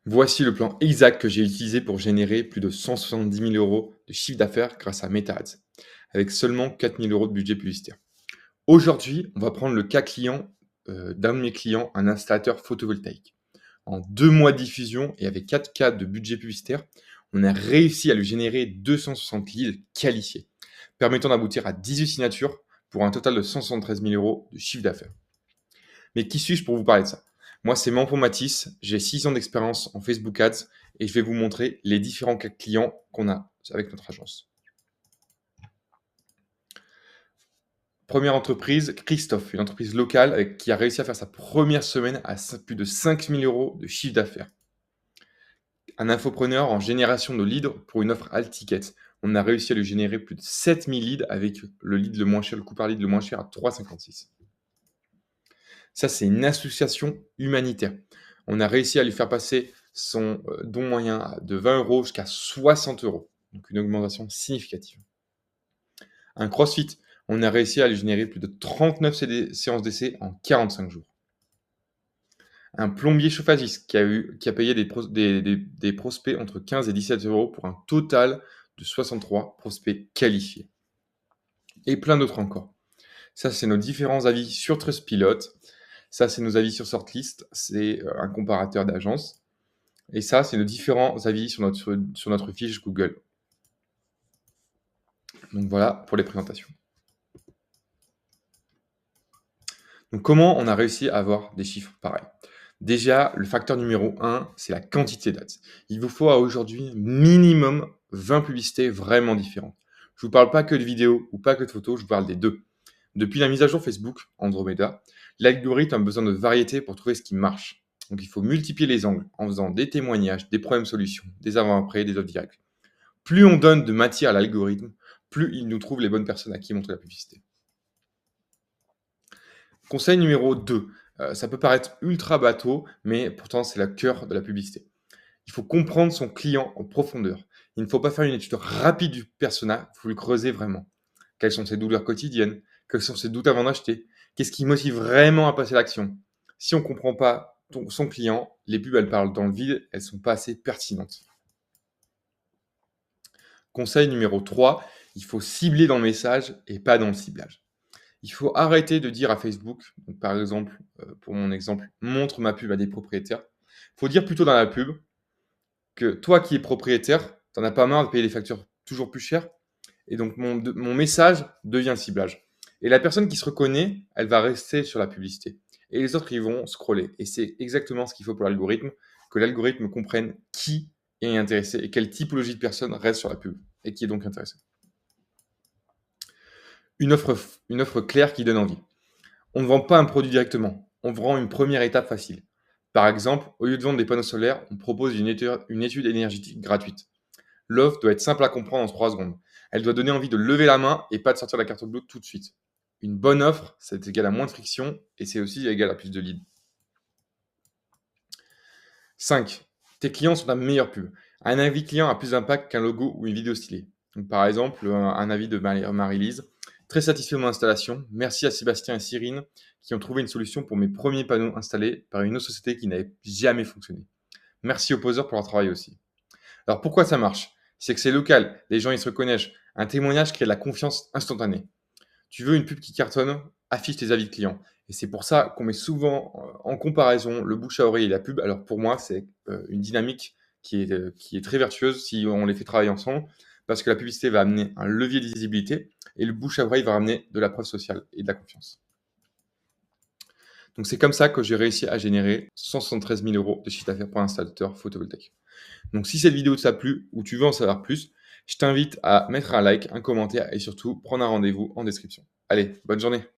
Voici le plan exact que j'ai utilisé pour générer plus de 170 000 euros de chiffre d'affaires grâce à Meta Ads, avec seulement 4 000 euros de budget publicitaire. Aujourd'hui, on va prendre le cas client d'un de mes clients, un installateur photovoltaïque. En 2 mois de diffusion et avec 4 cas de budget publicitaire, on a réussi à lui générer 260 leads qualifiés, permettant d'aboutir à 18 signatures pour un total de 173 000 euros de chiffre d'affaires. Mais qui suis-je pour vous parler de ça? Moi, c'est Mampon Matisse, j'ai 6 ans d'expérience en Facebook Ads et je vais vous montrer les différents cas clients qu'on a avec notre agence. Première entreprise, Christophe, une entreprise locale qui a réussi à faire sa première semaine à plus de 5 000 euros de chiffre d'affaires. Un infopreneur en génération de leads pour une offre alt ticket. On a réussi à lui générer plus de 7 000 leads avec le lead le moins cher, le coût par lead le moins cher à 3,56. Ça, c'est une association humanitaire. On a réussi à lui faire passer son don moyen de 20 euros jusqu'à 60 euros. Donc une augmentation significative. Un CrossFit, on a réussi à lui générer plus de 39 séances d'essai en 45 jours. Un plombier chauffagiste qui a payé des prospects entre 15 et 17 euros pour un total de 63 prospects qualifiés. Et plein d'autres encore. Ça, c'est nos différents avis sur Trustpilot. Ça, c'est nos avis sur Sortlist. C'est un comparateur d'agence. Et ça, c'est nos différents avis sur notre fiche Google. Donc voilà pour les présentations. Donc comment on a réussi à avoir des chiffres pareils? Déjà, le facteur numéro 1, c'est la quantité d'ads. Il vous faut à aujourd'hui minimum 20 publicités vraiment différentes. Je ne vous parle pas que de vidéos ou pas que de photos, je vous parle des deux. Depuis la mise à jour Facebook, Andromeda, l'algorithme a besoin de variété pour trouver ce qui marche. Donc il faut multiplier les angles en faisant des témoignages, des problèmes-solutions, des avant-après, des offres directes. Plus on donne de matière à l'algorithme, plus il nous trouve les bonnes personnes à qui montrer la publicité. Conseil numéro 2, ça peut paraître ultra bateau, mais pourtant c'est le cœur de la publicité. Il faut comprendre son client en profondeur. Il ne faut pas faire une étude rapide du persona, il faut le creuser vraiment. Quelles sont ses douleurs quotidiennes? Quels sont ses doutes avant d'acheter? Qu'est-ce qui motive vraiment à passer à l'action? Si on ne comprend pas son client, les pubs, elles parlent dans le vide, elles ne sont pas assez pertinentes. Conseil numéro 3, il faut cibler dans le message et pas dans le ciblage. Il faut arrêter de dire à Facebook, donc par exemple, pour mon exemple, montre ma pub à des propriétaires. Il faut dire plutôt dans la pub que toi qui es propriétaire, tu n'en as pas marre de payer des factures toujours plus chères. Et donc mon message devient le ciblage. Et la personne qui se reconnaît, elle va rester sur la publicité. Et les autres, ils vont scroller. Et c'est exactement ce qu'il faut pour l'algorithme, que l'algorithme comprenne qui est intéressé et quelle typologie de personne reste sur la pub et qui est donc intéressée. Une offre claire qui donne envie. On ne vend pas un produit directement, on vend une première étape facile. Par exemple, au lieu de vendre des panneaux solaires, on propose une étude énergétique gratuite. L'offre doit être simple à comprendre en 3 secondes. Elle doit donner envie de lever la main et pas de sortir la carte bleue tout de suite. Une bonne offre, c'est égal à moins de friction et c'est aussi égal à plus de leads. 5. Tes clients sont ta meilleure pub. Un avis client a plus d'impact qu'un logo ou une vidéo stylée. Donc, par exemple, un avis de Marie-Lise. Très satisfait de mon installation. Merci à Sébastien et Cyrine qui ont trouvé une solution pour mes premiers panneaux installés par une autre société qui n'avait jamais fonctionné. Merci aux poseurs pour leur travail aussi. Alors pourquoi ça marche? C'est que c'est local, les gens ils se reconnaissent. Un témoignage crée de la confiance instantanée. Tu veux une pub qui cartonne? Affiche tes avis de clients. Et c'est pour ça qu'on met souvent en comparaison le bouche à oreille et la pub. Alors pour moi, c'est une dynamique qui est très vertueuse si on les fait travailler ensemble, parce que la publicité va amener un levier de visibilité et le bouche à oreille va ramener de la preuve sociale et de la confiance. Donc c'est comme ça que j'ai réussi à générer 173 000 euros de chiffre d'affaires pour un installateur photovoltaïque. Donc si cette vidéo t'a plu ou tu veux en savoir plus, je t'invite à mettre un like, un commentaire et surtout prendre un rendez-vous en description. Allez, bonne journée!